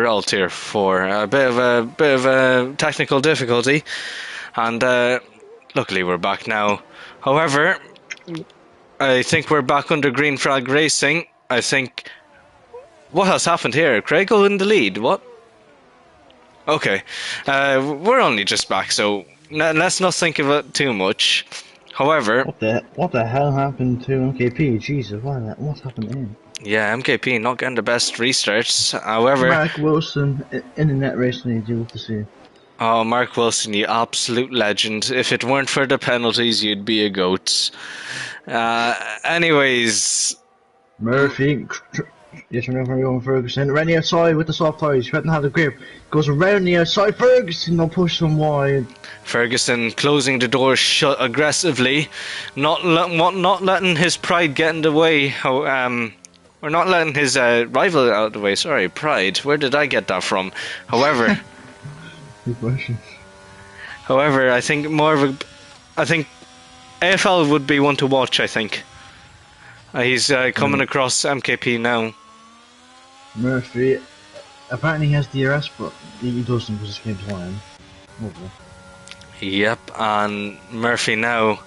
all tier 4. A bit of a technical difficulty, and luckily we're back now. However, I think we're back under green flag racing. I think what has happened here? Craigle in the lead. What? Okay, we're only just back, so let's not think of it too much. However, what the hell happened to MKP? Jesus, what happened to him? Yeah, MKP not getting the best restarts. However, Mark Wilson in the net racing, you love to see. Oh, Mark Wilson, you absolute legend. If it weren't for the penalties, you'd be a goat. Anyways, Murphy. Yes, remember going Ferguson. Around the outside with the soft tires. He doesn't have the grip. Goes around the outside. Ferguson will push them wide. Ferguson closing the door shut aggressively, not letting his pride get in the way. Or not letting his rival out of the way. Sorry, pride. Where did I get that from? However, good question. However, I think I think AFL would be one to watch. I think he's coming across MKP now. Murphy, apparently he has DRS, but he doesn't because his game's flying. Yep, and Murphy now,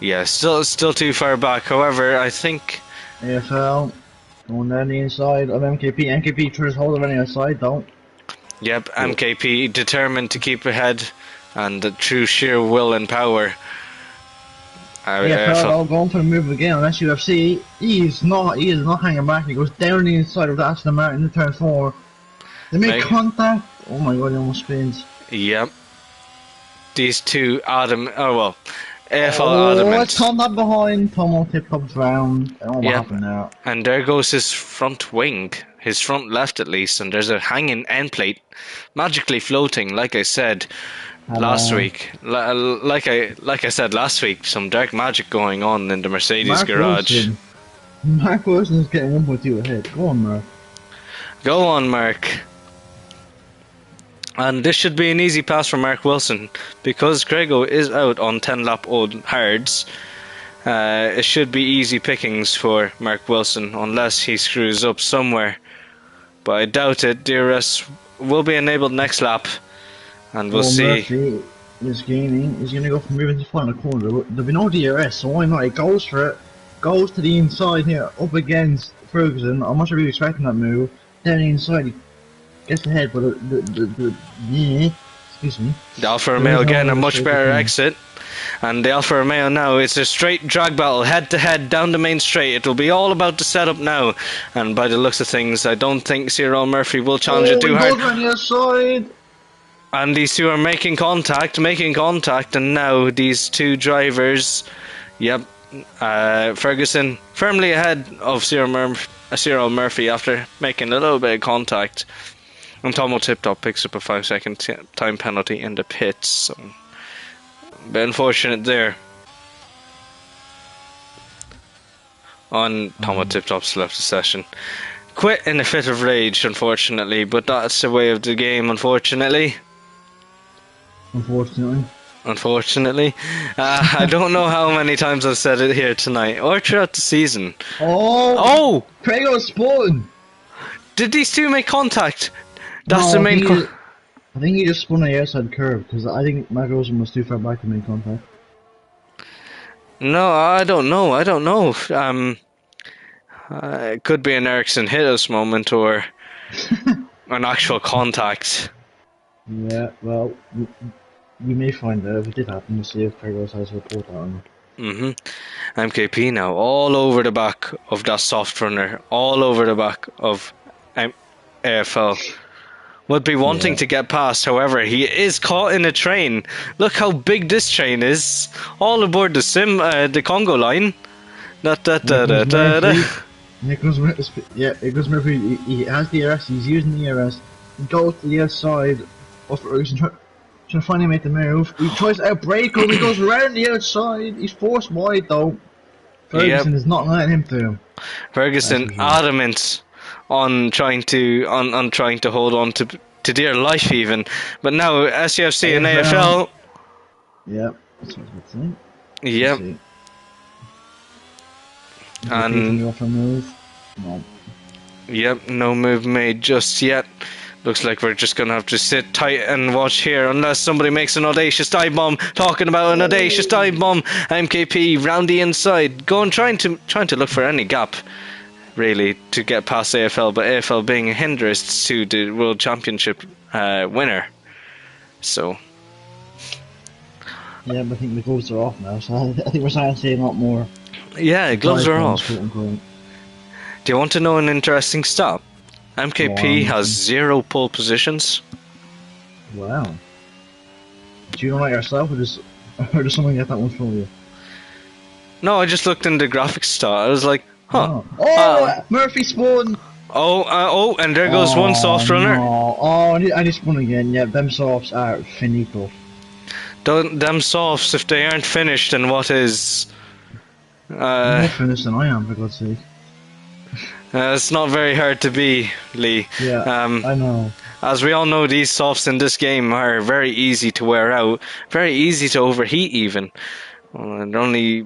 yeah, still too far back. However, I think AFL going down the inside of MKP. MKP tries to hold it on the outside, though. Yep, MKP determined to keep ahead, and through sheer will and power. AFL going for the move again. Unless UFC, he is not hanging back. He goes down the inside of the Aston Martin in turn 4. They make contact. Oh my god, he almost spins. Yep. These two AFL adamant. Let's come that behind. Tomo tip-tops round. What happened there? And there goes his front wing. His front left at least. And there's a hanging end plate. Magically floating, like I said last week. Like I said last week, some dark magic going on in the Mercedes garage. Mark Wilson is getting 1.2 ahead. Go on, Mark. Go on, Mark. And this should be an easy pass for Mark Wilson, because Craigo is out on 10-lap old hards. It should be easy pickings for Mark Wilson, unless he screws up somewhere. But I doubt it. DRS will be enabled next lap, and we'll see. Murphy is gaining. He's going to go from moving to the final corner. There'll be no DRS, so why not? He goes for it. Goes to the inside here, up against Ferguson. I'm not sure if he was expecting that move. Down the inside, he gets ahead, but excuse me. The Alfa Romeo again, a much better exit. And the Alfa Romeo now, it's a straight drag battle, head to head, down the main straight. It'll be all about the setup now. And by the looks of things, I don't think Cyril Murphy will challenge it too hard. On the outside. And these two are making contact, and now these two drivers, yep, Ferguson firmly ahead of Cyril Murphy after making a little bit of contact. And Tomo Tiptop picks up a 5-second time penalty in the pits, so a bit unfortunate there. On Tomo Tiptop's left the session. Quit in a fit of rage, unfortunately, but that's the way of the game, unfortunately. Unfortunately. I don't know how many times I've said it here tonight, or throughout the season. Oh! Craigo spun! Did these two make contact? That's the main I think he just spun on the outside curve, because I think Mark Wilson was too far back to make contact. No, I don't know. It could be an Ericsson Hitos moment, or an actual contact. Yeah, well, we may find out if it did happen. We'll see if Craigo has a report on it. MKP now, all over the back of that soft runner, all over the back of AFL. Would be wanting to get past, however, he is caught in a train. Look how big this train is. All aboard the Congo line. It goes Murphy. He has the DRS, he's using the DRS. He goes to the outside of Ferguson, trying to finally make the move. He tries to outbrake him, he goes around the outside. He's forced wide though. Ferguson is not letting him through. Ferguson adamant on trying to hold on to dear life even, but now SCFC and AFL. Yep, that's what I was saying. Yep. And move. No. Yep, no move made just yet. Looks like we're just gonna have to sit tight and watch here unless somebody makes an audacious dive bomb. Talking about an audacious dive bomb, MKP round the inside, trying to look for any gap, really, to get past AFL, but AFL being a hindrance to the World Championship winner. So. Yeah, but I think the gloves are off now, so I think we're starting to see a lot more. Yeah, gloves are off. Quote unquote. Do you want to know an interesting stat? MKP has 0 pole positions. Wow. Do you know that yourself, or does someone get that one from you? No, I just looked in the graphics stat. I was like, huh. Murphy spun! And there goes one soft runner. No. Oh, I just spun again. Yeah, them softs are finito. Them softs, if they aren't finished, then what is? More finished than I am, for God's sake. It's not very hard to be, Lee. Yeah, I know. As we all know, these softs in this game are very easy to wear out, very easy to overheat even. They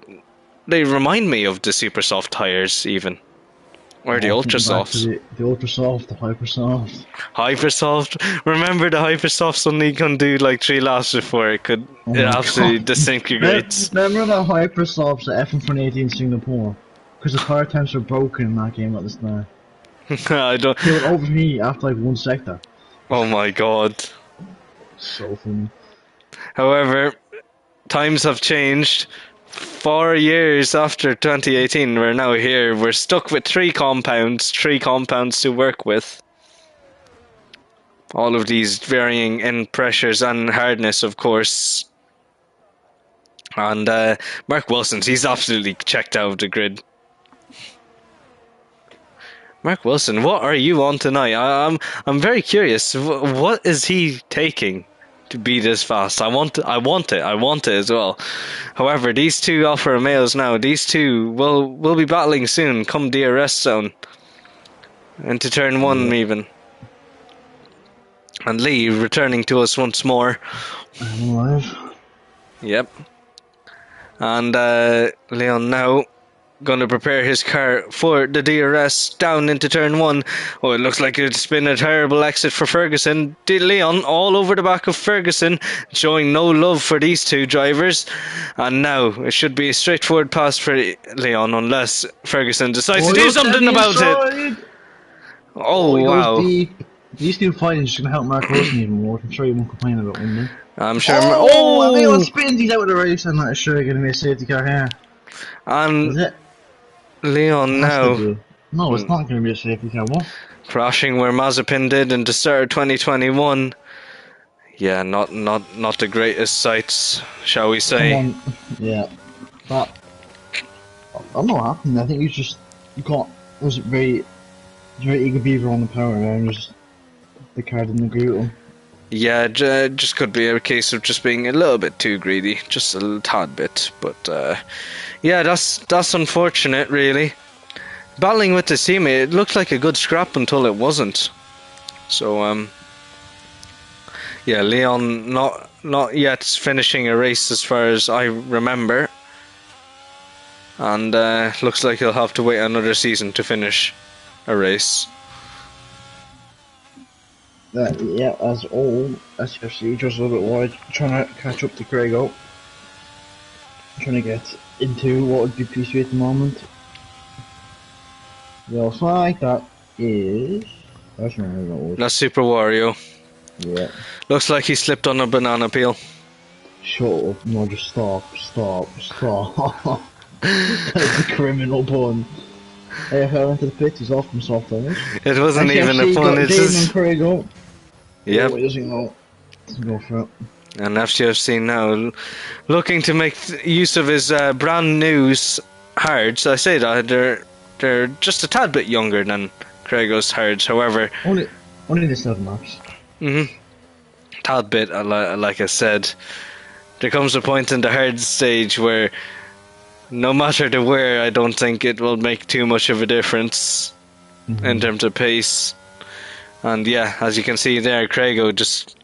remind me of the super soft tires even. Or the ultra softs. The ultra soft, the hyper soft. Hyper soft. Remember the hyper softs only can do like 3 laps before it absolutely disintegrates. Remember the hyper softs at F1 in Singapore? Because the tire temps were broken in that game at the start. I don't. They would overheat after like 1 sector. Oh my god. So funny. However, times have changed. 4 years after 2018, we're now here. We're stuck with 3 compounds to work with. All of these varying in pressures and hardness, of course. And Mark Wilson's, he's absolutely checked out of the grid. Mark Wilson, what are you on tonight? I'm very curious. What is he taking to be this fast? I want it as well. However, these two Alfa Romeos now, these two will be battling soon, come DRS zone. Into turn 1 even. And Lee returning to us once more. I'm alive. Yep. And Leon now going to prepare his car for the DRS down into turn 1. Oh, it looks like it's been a terrible exit for Ferguson. Leon all over the back of Ferguson, showing no love for these two drivers. And now it should be a straightforward pass for Leon unless Ferguson decides to do something about it. Oh, wow. These two fighting is going to help Mark Wilson even more. I'm sure he won't complain about winning. I'm sure. Leon spins, he's out of the race, and that's sure going to be a safety car here. And is it? Leon now. No, it's not going to be a safety car. What? Crashing where Mazepin did in the start of 2021. Yeah, not the greatest sights, shall we say? Yeah, but I don't know what happened. I think was very eager beaver on the power and just the car didn't agree with him. Yeah, just could be a case of just being a little bit too greedy, just a little tad bit. But yeah, that's unfortunate, really. Battling with the teammate, it looked like a good scrap until it wasn't. So yeah, Leon not yet finishing a race as far as I remember, and looks like he'll have to wait another season to finish a race. Yeah, as old SFC, just a little bit wide, trying to catch up to Craigo. Trying to get into what would be P3 at the moment. The flag that is. That's Super Wario. Yeah. Looks like he slipped on a banana peel. Shut up, no, just stop. That's a criminal pun. Hey, if I went to the pit, he's off from soft tires. It wasn't even a pun, it's just... Yep. Oh, he doesn't go for it. And FCFC now looking to make use of his brand new hards. I say that they're just a tad bit younger than Craigo's hards, however... Only the 7 laps. Tad bit, like I said. There comes a point in the hard stage where no matter the wear, I don't think it will make too much of a difference in terms of pace. And yeah, as you can see there, Craigo just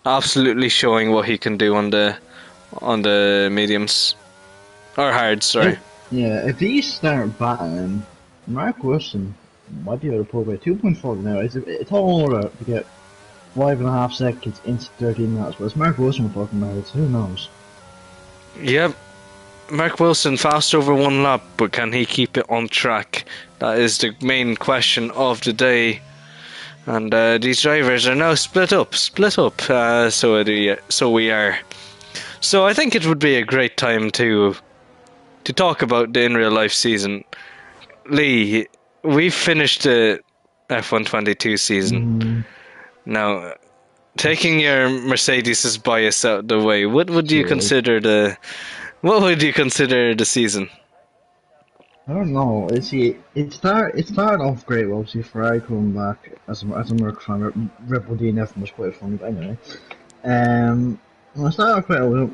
absolutely showing what he can do on the mediums. Or hards, sorry. If these start battling, Mark Wilson might be able to pull away 2.4 now. It's all over to get 5.5 seconds into 13 laps, but it's Mark Wilson we're talking about, so who knows? Yep. Mark Wilson fast over 1 lap, but can he keep it on track? That is the main question of the day. And these drivers are now split up. So we are. So I think it would be a great time to talk about the in real life season. Lee, we've finished the F122 season. Now, taking your Mercedes' bias out of the way, what would you consider the season? I don't know. It started off great. Well, obviously Ferrari coming back as a Merc fan, Red Bull DNF was quite fun. But anyway, well, it started off quite well.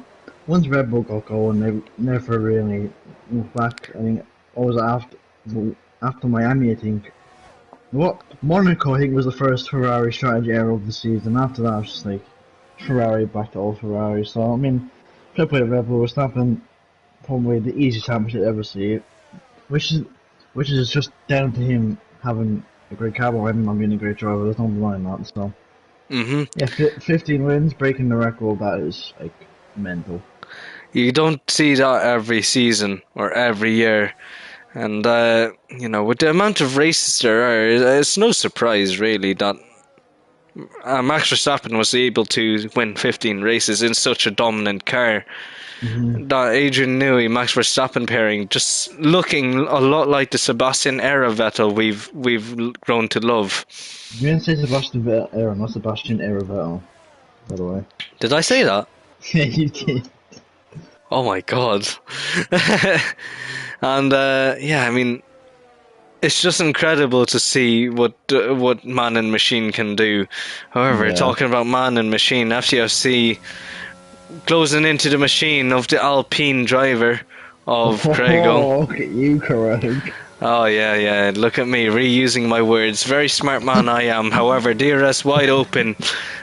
Once Red Bull got going, they never really moved back. I think it was after Miami, I think. What Monaco, I think, was the first Ferrari strategy error of the season. After that, it was just like Ferrari back to old Ferrari. So I mean, fair play to Red Bull. Verstappen, probably the easiest championship ever see. Which is just down to him having a great car behind him and being a great driver. There's no denying that. So yeah, 15 wins, breaking the record. That is like mental. You don't see that every season or every year, and with the amount of races there are, it's no surprise really that Max Verstappen was able to win 15 races in such a dominant car. That Adrian Newey, Max Verstappen pairing, just looking a lot like the Sebastian era Vettel we've grown to love. You didn't say Sebastian Vettel era, not Sebastian era Vettel, by the way. Did I say that? Yeah, you did. Oh my god. And I mean, it's just incredible to see what man and machine can do. However, talking about man and machine, FTFC closing into the machine of the Alpine driver of Craigo. Oh, look at you, Craig. Oh yeah, look at me, reusing my words. Very smart man I am. However, DRS wide open,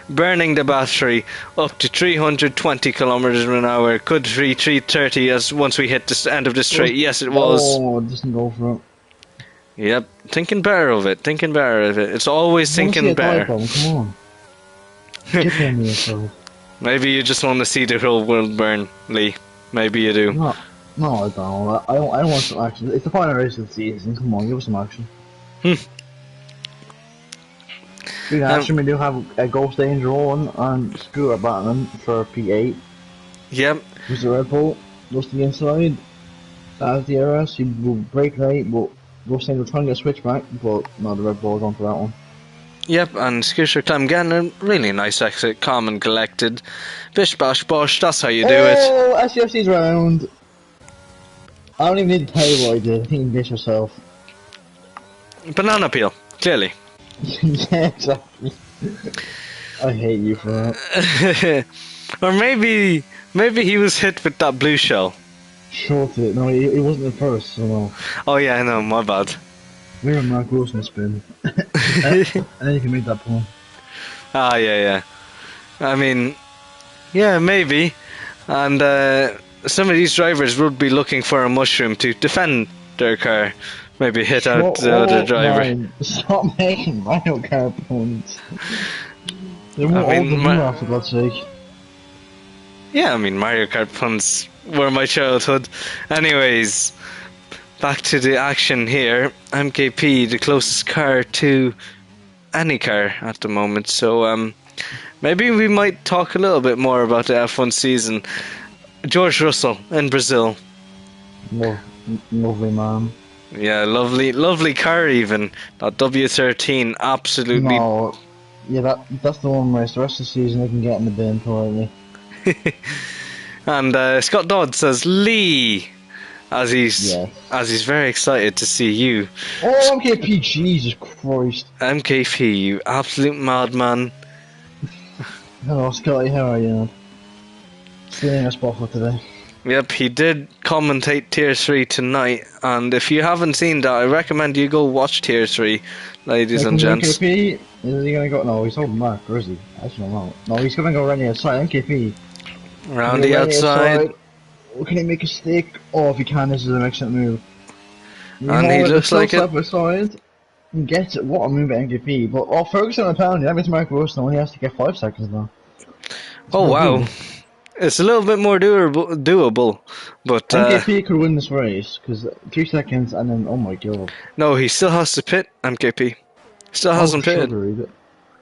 burning the battery up to 320 kilometers an hour. Could reach 330 as once we hit the end of the straight. Yes, it was. Oh, it doesn't go for it. Yep, thinking better of it. It's always thinking better. Come on. Get in yourself. Maybe you just want to see the whole world burn, Lee. Maybe you do. No, I don't. I want some action. It's the final race of the season. Come on, give us some action. We do have a Ghost Angel on Scooter Batman for P8. Yep. Who's the Red Bull? Goes to the inside. That's the RS. He will break late, but Ghost Angel trying to get a switch back, but no, the Red Bull gone for that one. Yep, and Scooter Clem getting a really nice exit, calm and collected. Bish bash bosh, that's how you do it. Oh, SCFC's round. I don't even need to tell you what I did. I think you did yourself. Banana peel, clearly. Yeah, exactly. I hate you for that. Or maybe he was hit with that blue shell. Short it. No, he wasn't at first, so no. Oh yeah, I know, my bad. We're a Mark Wilson spin. And then you can make that point. Ah, yeah. I mean, yeah, maybe. And some of these drivers would be looking for a mushroom to defend their car. Maybe hit out the other driver. Man. Stop making Mario Kart points. They're more old than you are, for God's sake. Yeah, I mean, Mario Kart puns were my childhood. Anyways, back to the action here. MKP, the closest car to any car at the moment. So maybe we might talk a little bit more about the F1 season. George Russell in Brazil. Lovely man. Yeah, lovely car even. That W13, absolutely. No, yeah, that's the one race. The rest of the season they can get in the bin politely. And Scott Dodds says Lee, as he's very excited to see you. Oh, MKP, Jesus Christ. MKP, you absolute madman. Hello, Scotty, how are you? Feeling a spot for today. Yep, he did commentate Tier 3 tonight, and if you haven't seen that, I recommend you go watch Tier 3, ladies and gents. MKP, is he gonna go? No, he's holding back, or is he? Actually, no. No, he's gonna go around the outside. MKP. Around the outside. Can he make a stick? Oh, if he can, this is an excellent move. And he looks like it. Aside. He gets it. What a move at MGP. But Ferguson on a penalty. That means Mark Wilson only has to get 5 seconds now. It's Oh more wow, doable. it's a little bit more doable, but MKP could win this race because 3 seconds and then oh my god. no, he still has to pit. MKP still Oh hasn't pitted. sugary. But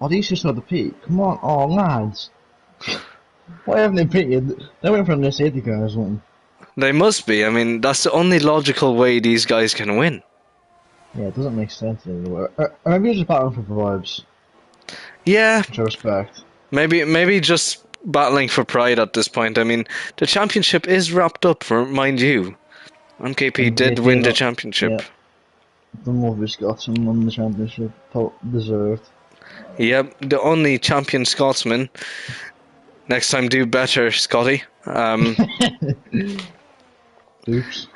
oh, these just had the pit. Come on, oh lads. Why haven't they pitted? They went from their safety car or something. They must be. I mean, that's the only logical way these guys can win. Yeah, it doesn't make sense anymore. Maybe you're just battling for vibes, Yeah, which I respect. maybe just battling for pride at this point. I mean, the championship is wrapped up, mind you. MKP And did they win the don't, championship. yeah, the Movies got some won the championship, deserved. Yep, the only champion Scotsman. Next time, do better, Scotty. Oops.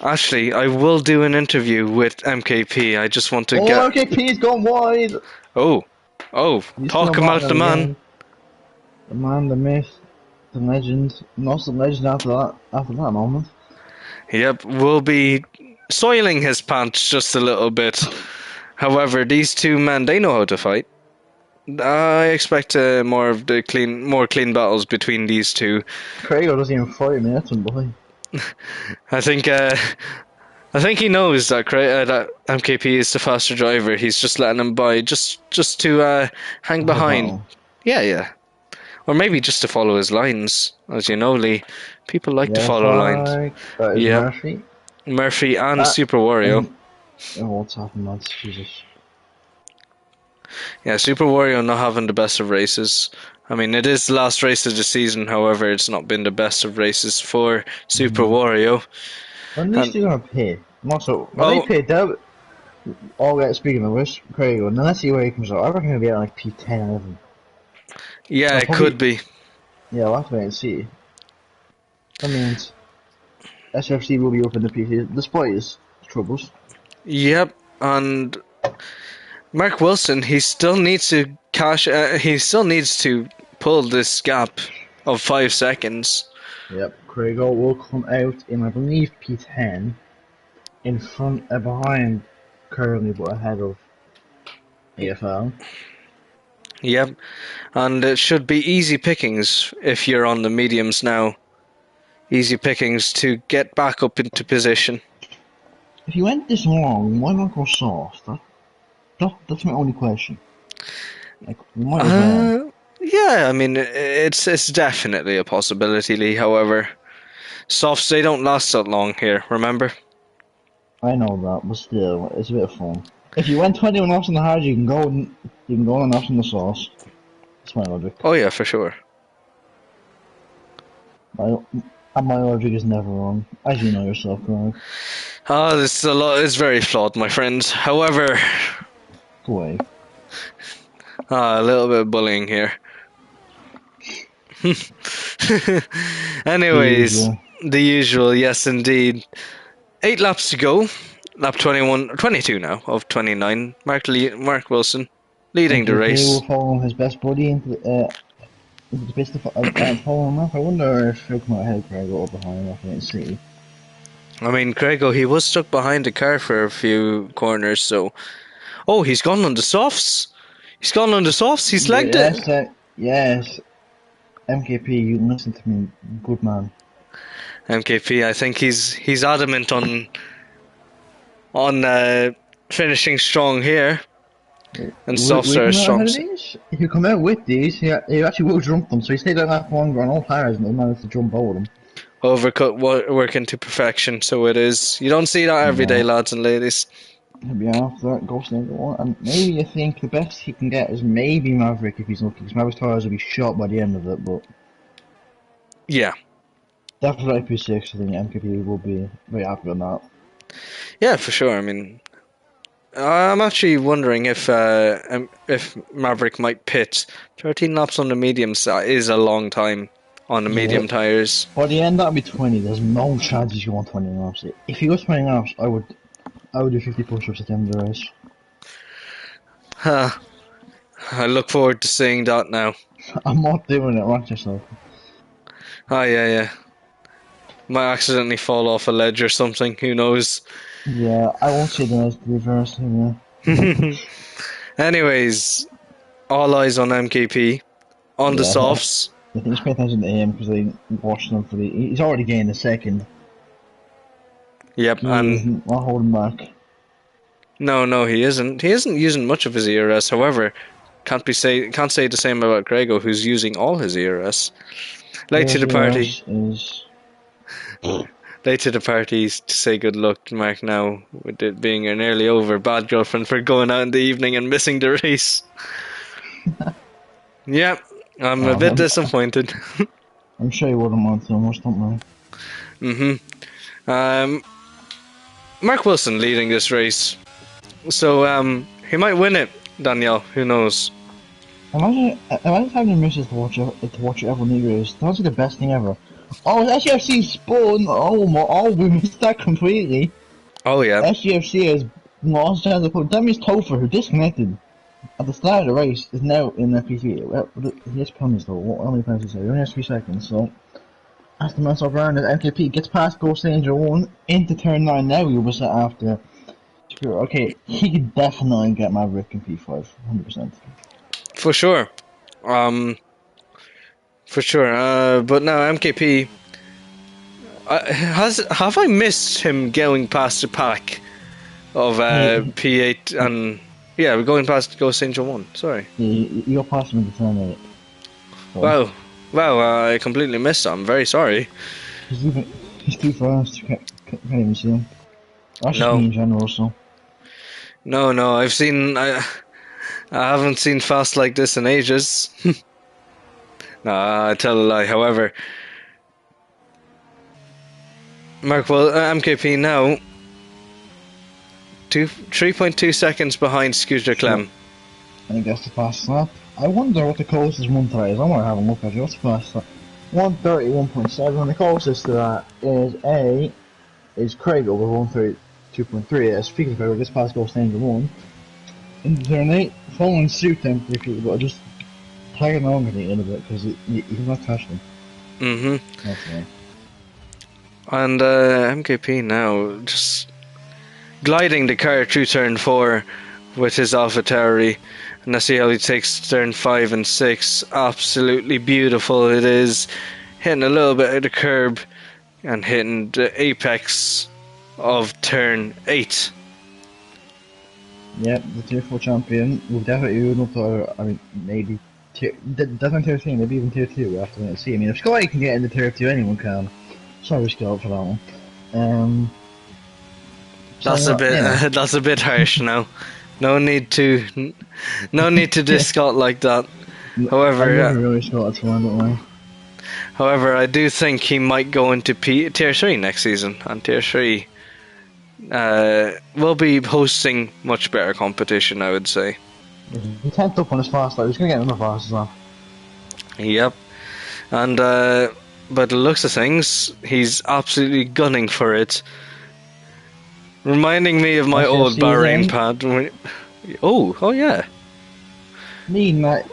Actually, I will do an interview with MKP. I just want to Oh, get. MKP's gone wide! Oh, He's talk still about the battling man. again. The man, the myth, the legend. Not the legend after that moment. Yep, we'll be soiling his pants just a little bit. However, these two men, they know how to fight. I expect more clean battles between these two. Craigo doesn't even fight me, that's unbelievable. I think he knows that that MKP is the faster driver. He's just letting him by, just to hang behind. Yeah. Or maybe just to follow his lines. As you know, Lee, people like to follow lines. That is Yep. Murphy. Murphy and Super Wario. What's happened, lads? Jesus. Yeah, Super Wario not having the best of races. I mean, it is the last race of the season, however, it's not been the best of races for Super Wario. When these two are paid, also, when they paid, they'll. Oh, yeah, speaking of which, Craigo, now let's see where he comes out. I reckon he'll be at like P10 11. Yeah, it could be. Yeah, we'll have to wait and see. That means SFC will be up in the PC despite his troubles. Yep, and Mark Wilson, he still needs to he still needs to pull this gap of 5 seconds. Yep, Craigo will come out in, I believe, P10 in front, behind currently, but ahead of AFL. Yep, and it should be easy pickings if you're on the mediums now. Easy pickings to get back up into position. If you went this long, why not go soft? That's my only question. Like, you might as well. Yeah, I mean, it's definitely a possibility, Lee. However, softs, they don't last that long here, remember? I know that, but still, it's a bit of fun. If you went 21 laps on the hard, you can go on laps on the sauce. That's my logic. Oh yeah, for sure. My logic is never wrong, as you know yourself, Craig. It's very flawed, my friends. However, Go away. a little bit of bullying here. Anyways, the usual, yes indeed. 8 laps to go. Lap 22 now of 29. Mark Wilson leading the race. He will follow his best buddy into the best of following him up. I wonder if he'll come out ahead of Craig or behind him. I can see. I mean, Craigo, he was stuck behind the car for a few corners, so. Oh, he's gone on the softs. He's legged it. Yes. MKP, you listen to me, good man. MKP, I think he's adamant on finishing strong here. And softs are strong. If you come out with these, he actually will jump them. So he stayed on that longer on all tires and he managed to jump over them. Overcut working to perfection, so it is. You don't see that every day, lads and ladies. He'll be after that, go one. And maybe you think the best he can get is maybe Maverick if he's lucky, because Maverick's tires will be shot by the end of it, but. Yeah. Definitely P6, I think MKP will be very happy on that. Yeah, for sure. I mean, I'm actually wondering if Maverick might pit. 13 laps on the mediums is a long time on the medium tires. By the end, that'll be 20. There's no chance he's going 20 laps. If he goes 20 laps, I would do 50 push-ups at the end of the race. Huh. I look forward to seeing that now. I'm not doing it, watch yourself. Oh, yeah. Might accidentally fall off a ledge or something, who knows? Yeah, I won't say the reverse, yeah. Anyways, all eyes on MKP, on the Yeah, softs. I think just pay attention to him because they watching him for the. He's already gained a second. Yep, He and isn't. I'll hold him back. no, he isn't. He isn't using much of his ERS. However, can't say the same about Grego, who's using all his ERS. Late to There's the party. is. Late to the party to say good luck, Mark. Now with it being nearly over, bad girlfriend for going out in the evening and missing the race. Yep, I'm a bit disappointed. I'm sure you wouldn't want so much, don't worry. Mark Wilson leading this race, so he might win it. Danielle, who knows? Imagine having your missus to watch it every new race. That's like the best thing ever. Oh, SGFC Spawn! Oh, we missed that completely. Oh yeah. SGFC has lost chance of put. That means Topher, who disconnected at the start of the race, is now in FP3. Well, he has penalties though. How many penalties are there? He only has 3 seconds, so. As the Master around as MKP gets past Ghost Danger 1 into turn 9 now, he was after. Okay, he could definitely get Maverick in P5, 100%. For sure. For sure. But now MKP. Have I missed him going past the pack of P8 and yeah, we're going past Ghost Angel 1. Sorry. Yeah, you got past him in the turn 8. So. Wow, I completely missed that. I'm very sorry. He's too fast. Can't even see him. That's just No. me in general, so. No, I haven't seen fast like this in ages. Nah, I tell a lie. However, MKP now 3.2 seconds behind Scooter Clem. I think that's the fastest lap. I wonder what the closest one to that is. I want to have a look at it. What's the fastest lap? 1:31.7. And the closest to that is Craig over 1:32.3. Speaking of Craig, this past Ghost Angel 1. In turn 8, following suit them if you but just tagging along with it a little bit because you cannot touch them. That's right. And MKP now just gliding the car through turn 4 with his AlphaTauri. And let's see how he takes turn 5 and 6. Absolutely beautiful it is. Hitting a little bit of the curb and hitting the apex of turn 8. Yep, the Tier 4 champion will definitely move up to, I mean, maybe definitely Tier 3, maybe even Tier 2 after that. See, I mean, if Scotty can get into Tier 2, anyone can. Sorry, Scott, for that one. That's a bit harsh now. No need to diss Scott like that. However, I'm really Scott's fan, don't worry. However, I do think he might go into Tier 3 next season, and Tier 3 will be hosting much better competition, I would say. He 10th up on his fast lap, he's going to get another fast lap. Yep. And by the looks of things, he's absolutely gunning for it. Reminding me of my old Bahrain pad. Oh yeah. Mean that.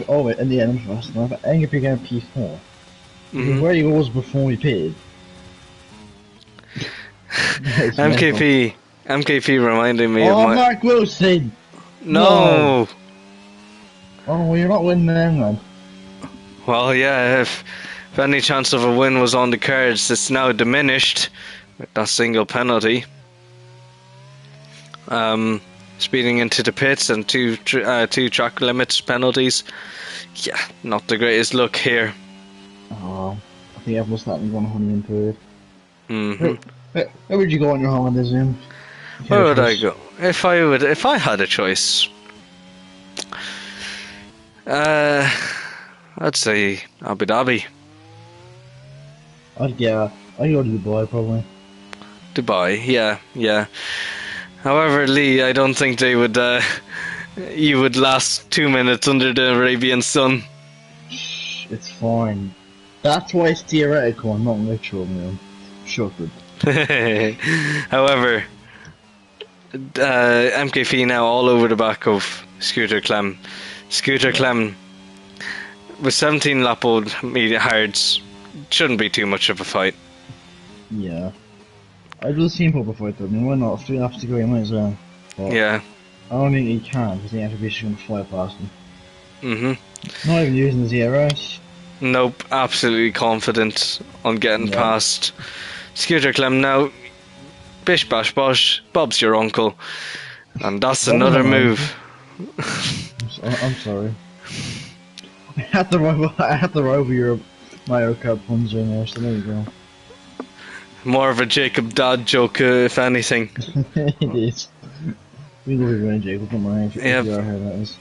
Oh, in the end, fast lap, I think if you're going to P4. Where he was before he paid. MKP reminding me of my... Mark Wilson! No! Oh, well, you're not winning them, man. Well, yeah, if any chance of a win was on the cards, it's now diminished with that single penalty. Speeding into the pits and two track limits penalties. Yeah, not the greatest look here. Oh, I think everyone's starting going honey into it. Where would you go on your holiday, Zoom? Where would I go? If I had a choice, I'd say Abu Dhabi. I'd go to Dubai probably. Dubai, yeah. However, Lee, I don't think they would. You would last 2 minutes under the Arabian sun. It's fine. That's why it's theoretical, not literal, man. Shut it. However, MKV now all over the back of Scooter Clem. Scooter Clem with 17 lap old medium hards shouldn't be too much of a fight. Yeah. I'd do the same pop fight though. I mean, why not? 3 laps to go, you might as well. But Yeah. I don't think he can because the Amphibia is going to fly past him. Mm-hmm. Not even using the ZRS. Nope. Absolutely confident on getting Yeah. past Scooter Clem now. Bish bash bosh. Bob's your uncle. And that's What was another my move. I'm sorry. I had to rival your Mario Kart puns in there, so there you go. More of a Jacob Dodd joke, if anything. It is. We will be winning, Jacob, don't worry if Yep. you are here, that is.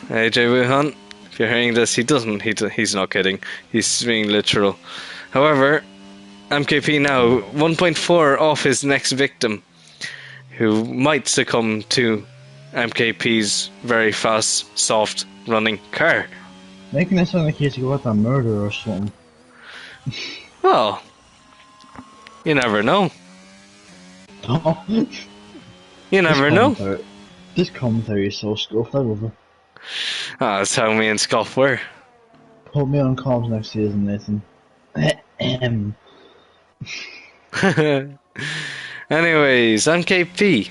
AJ Wuhan, if you're hearing this, he's not kidding. He's being literal. However, MKP now 1.4 off his next victim, who might succumb to MKP's very fast, soft running car. Making it sound like he's got a murder or something. Well, you never know. You never know. This commentary is so scuffed, I love it. That's how me and Scoff were. Put me on comms next season, Nathan. Anyways, MKP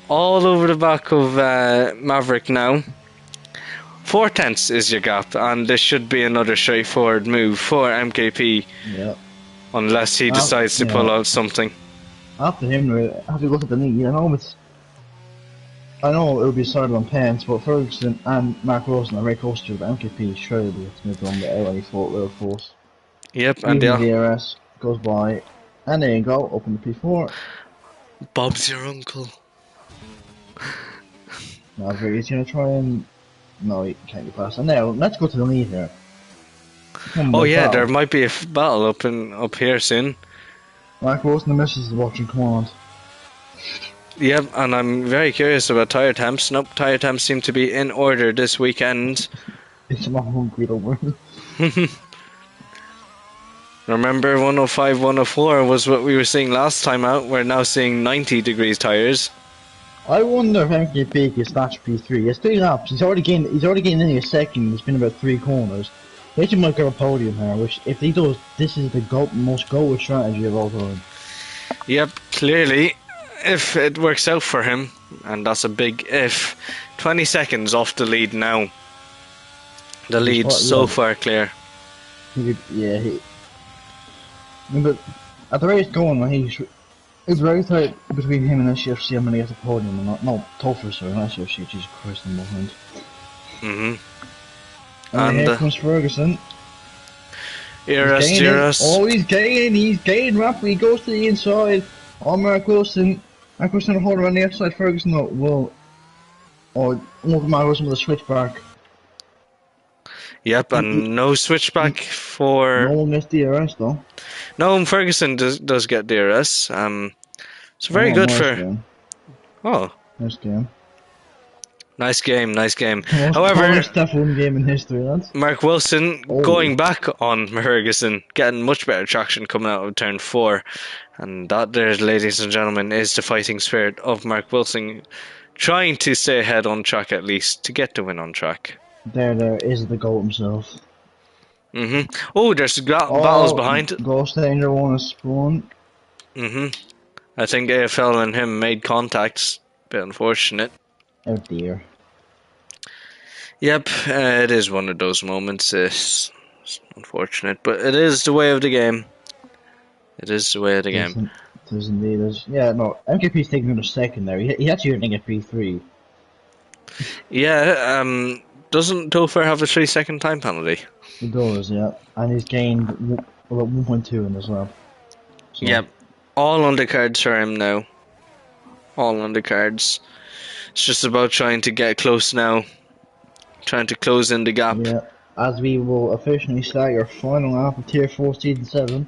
all over the back of Maverick now. 4/10 is your gap, and this should be another straightforward move for MKP. Yep. Unless he decides to pull out something. After him, I have to look at the lead. I know it'll be decided on pants, but Ferguson and Mark Wilson are very close to it. MKP surely to move on without any real force. Yep, and the DRS goes by, and there you go. Open the P4. Bob's your uncle. Maverick is gonna try and no, he can't get past. And now let's go to the lead here. Oh yeah, there might be a battle up here soon. Mark Wilson, the missus is watching. Come on. Yep, and I'm very curious about tyre temps. Nope, tyre temps seem to be in order this weekend. It's not hungry, don't worry. Remember 105, 104 was what we were seeing last time out. We're now seeing 90 degrees tyres. I wonder if MKP can snatch P3. It's 3 laps. He's already gained nearly a second. It's been about 3 corners. He actually might get a podium here, which if he does, this is the most goal strategy of all time. Yep, clearly. If it works out for him, and that's a big if, 20 seconds off the lead now. The lead's so far clear. But at the rate it's going, it's very tight between him and SCFC. I'm gonna get the podium or not. No, Topher, sorry, not SCFC. Jesus Christ, I'm behind. And here comes Ferguson. He's gaining rapidly. He goes to the inside. Oh, Mark Wilson. Mark Wilson hold around the outside. Ferguson will. Mark Wilson with a switchback. Yep, and no switchback for. No one gets DRS though. No, Ferguson does get DRS. It's very good for. Game. Oh. Nice game. Nice game. However, F1 game in history, lads. Mark Wilson going back on Ferguson, getting much better traction coming out of turn 4. And that there, ladies and gentlemen, is the fighting spirit of Mark Wilson, trying to stay ahead on track at least, to get the win on track. There is the goal himself. Oh, there's battles behind. Ghost Danger won a spawn. I think AFL and him made contacts. Bit unfortunate. Oh dear. Yep, it is one of those moments. It's unfortunate, but it is the way of the game. It is the way of the game. It is indeed. Yeah, no, MKP's taking another second there. He actually didn't get P3. Yeah, doesn't Topher have a 3-second time penalty? He does, yeah. And he's gained 1.2 in as well. So. Yep, all undercards for him now. All undercards. It's just about trying to get close now. Trying to close in the gap. Yeah, as we will officially start your final lap of Tier 4 Season 7.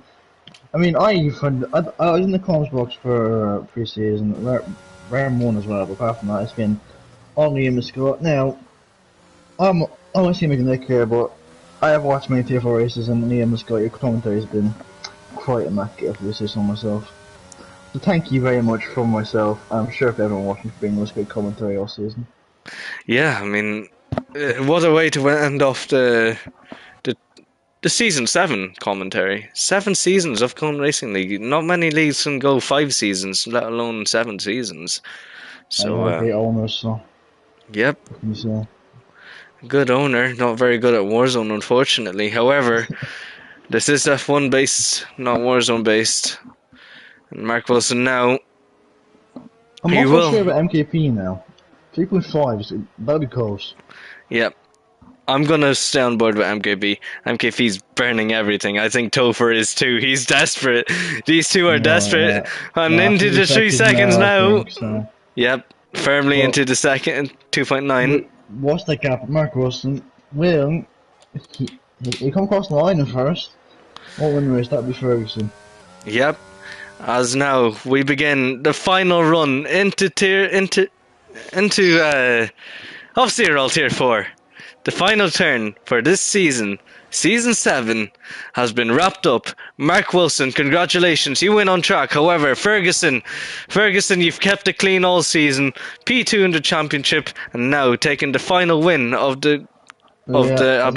I mean, I was in the comms box for pre-season, round 1 as well, but apart from that, it's been on the Scott. Now, I want to see making that clear, but I have watched many Tier 4 races, and Liam Scott, your commentary has been quite immaculate, if I say so myself. So thank you very much from myself. I'm sure if everyone watching bring us good commentary all season. Yeah, I mean, what a way to end off the Season 7 commentary. 7 seasons of Cone Racing League. Not many leagues can go 5 seasons, let alone 7 seasons. I know, So, great owners, so yep, what can you say? good owner. Not very good at Warzone, unfortunately. However, this is F1 based, not Warzone based. And Mark Wilson now, I'm he not so will. sure about MKP now. 3.5, that'll be close. Yep. I'm gonna stay on board with MKB. MKB's burning everything. I think Topher is too. He's desperate. These two are No, desperate. And no, into 3 the 3 seconds seconds now, I now. think, so. Yep. Firmly But, into the second. 2.9. what's the gap? Mark Wilson will, he come across the line first. What win race? That'd be Ferguson. Yep. As now we begin the final run into Off-Zero Tier 4. The final turn for this season, Season 7, has been wrapped up. Mark Wilson, congratulations, you win on track. However, Ferguson, you've kept it clean all season. P2 in the championship, and now taking the final win of the Yeah,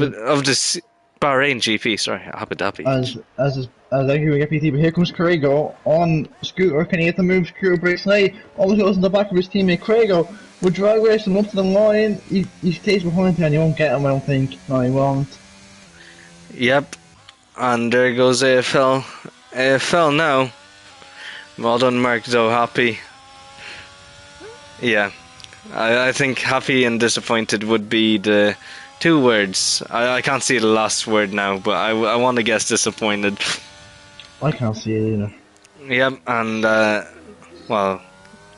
Bahrain GP. Sorry, Abu Dhabi. as I hear PT, but here comes Craigo on scooter. Can he get the move? Scooter breaks late. Almost goes in the back of his teammate. Craigo will drag race him up to the line. He stays behind him and he won't get him, I don't think. No, he won't. Yep, and there goes AFL. AFL now. Well done, Mark, though. Happy. Yeah, I think happy and disappointed would be the two words. I can't see the last word now, but I want to guess disappointed. I can't see it either. Yep, and well,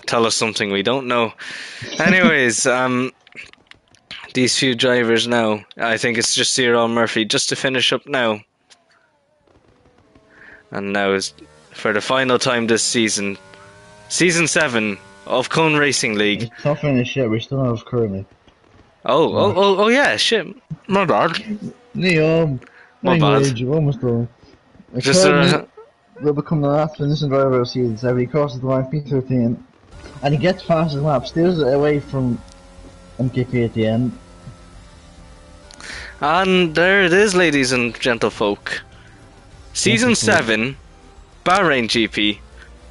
tell us something we don't know. Anyways, these few drivers now. I think it's just Cyril Murphy just to finish up now, and now is for the final time this season, Season 7 of Cone Racing League. It's tough in the shit. We still have Curly. Oh yeah, shit. My bad. Neil, My bad. language, we're almost done. Just Curly will become the last finishing driver of season 7. He crosses the line P13 and he gets past his lap, steals it away from MKP at the end. And there it is, ladies and gentlefolk. Season 7, Bahrain GP,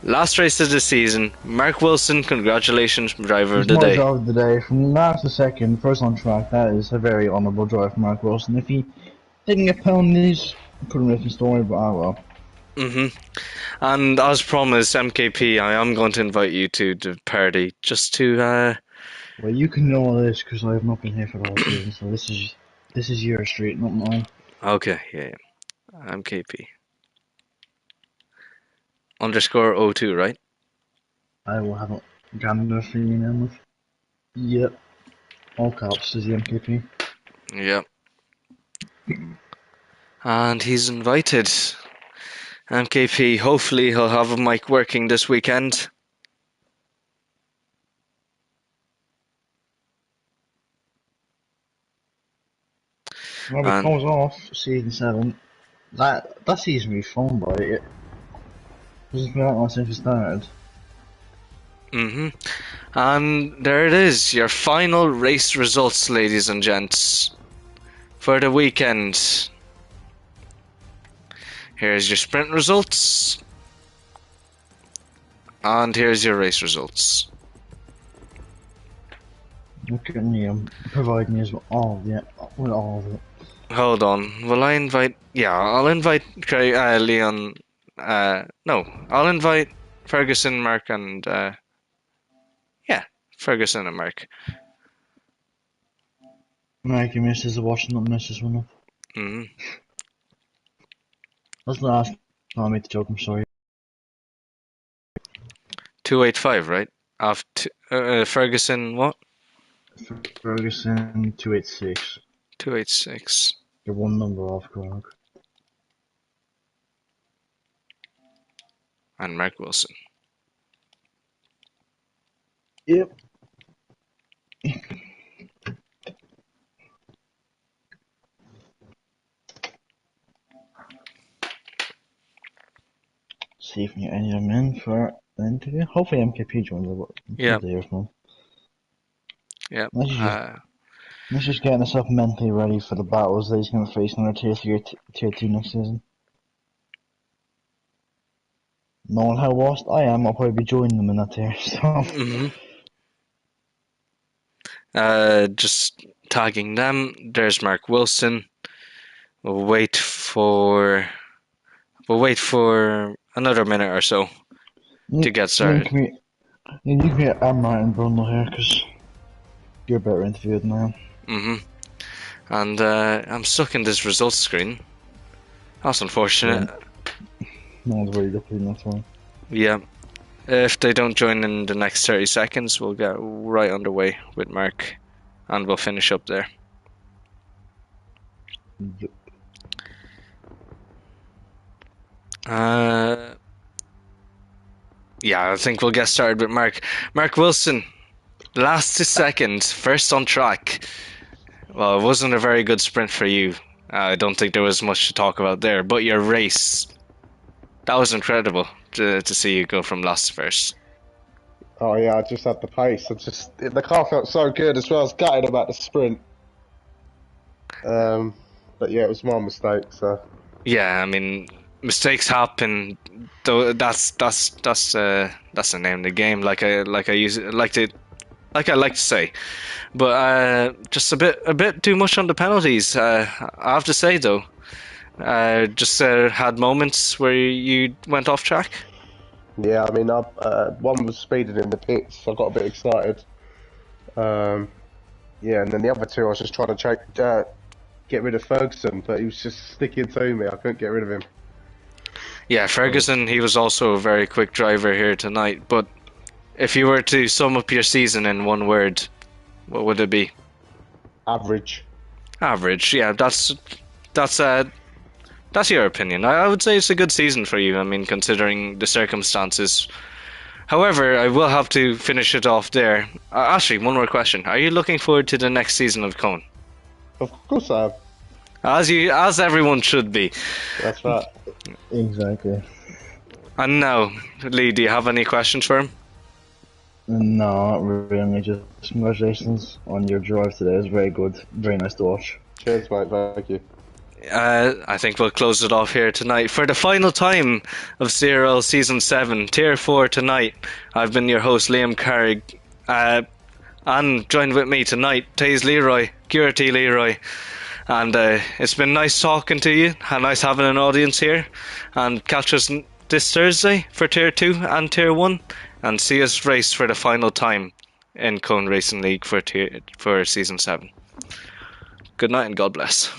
last race of the season. Mark Wilson, congratulations, driver of the day. Driver of the day, from last to second, first on track. That is a very honourable drive for Mark Wilson. If he didn't get penalties, could have written story, but ah well. And as promised, MKP, I am going to invite you to the party just to. Well, you can know all this because I have not been here for the whole season, so this is your street, not mine. Okay, yeah. MKP. _ 02, right? I will have a gander for you now. With. Yep. All caps is the MKP. Yep. And he's invited. MKP, hopefully he'll have a mic working this weekend. Well, it comes off season 7. That season will be fun, but it hasn't been that long since it started. And there it is, your final race results, ladies and gents, for the weekend. Here's your sprint results. And here's your race results. Look at me, providing me with all of it. Hold on, will I invite... Yeah, I'll invite Leon... no, I'll invite Ferguson, Mark, and... yeah, Ferguson and Mark. Mark, you missed is watching, not miss this one up. That's the last time I made the joke, I'm sorry. 285, right? After Ferguson, what? Ferguson 286. 286. You're one number off, Grog. And Mark Wilson. Yep. See if we can get any of them in for the interview. Hopefully MKP joins the Yep. He's just getting himself mentally ready for the battles that he's going to face in our Tier 3 or Tier 2 next season. Knowing how lost I am, I'll probably be joining them in that tier, so... Just tagging them. There's Mark Wilson. We'll wait for another minute or so to get started. You can meet Amra and Bruno here because you're better interviewed than I am. And I'm stuck in this results screen. That's unfortunate. No one's really looking, that's why. Yeah. If they don't join in the next 30 seconds, we'll get right underway with Mark, and we'll finish up there. Yeah, I think we'll get started with Mark. Mark Wilson, last to second, first on track. Well, it wasn't a very good sprint for you. I don't think there was much to talk about there, but your race, that was incredible to see you go from last to first. Oh yeah, I just had the pace. The car felt so good as well. I was gutted about the sprint. But yeah, it was my mistake. So Yeah, I mean, mistakes happen. Though that's the name of the game. Like I like to say, but just a bit too much on the penalties. I have to say though, just had moments where you went off track. yeah, I mean, one was speeding in the pits. So I got a bit excited. Yeah, and then the other two, I was just trying to get rid of Ferguson, but he was just sticking to me. I couldn't get rid of him. Yeah, Ferguson, he was also a very quick driver here tonight. But if you were to sum up your season in one word, what would it be? Average. Average. Yeah, that's your opinion. I would say it's a good season for you. I mean, considering the circumstances. However, I will have to finish it off there. Actually, one more question: are you looking forward to the next season of Cone? Of course I have. As everyone should be. That's right. Exactly. And now, Lee, do you have any questions for him? No, not really. Just congratulations on your drive today. It's very good. Very nice to watch. Cheers, mate. Thank you. I think we'll close it off here tonight. For the final time of CRL Season 7, Tier 4 tonight, I've been your host, Liam Carrig. And joined with me tonight, Taze Leroy, QRT Leroy. And it's been nice talking to you, and nice having an audience here. And catch us this Thursday for Tier 2 and Tier 1, and see us race for the final time in Cone Racing League for Season 7. Good night and God bless.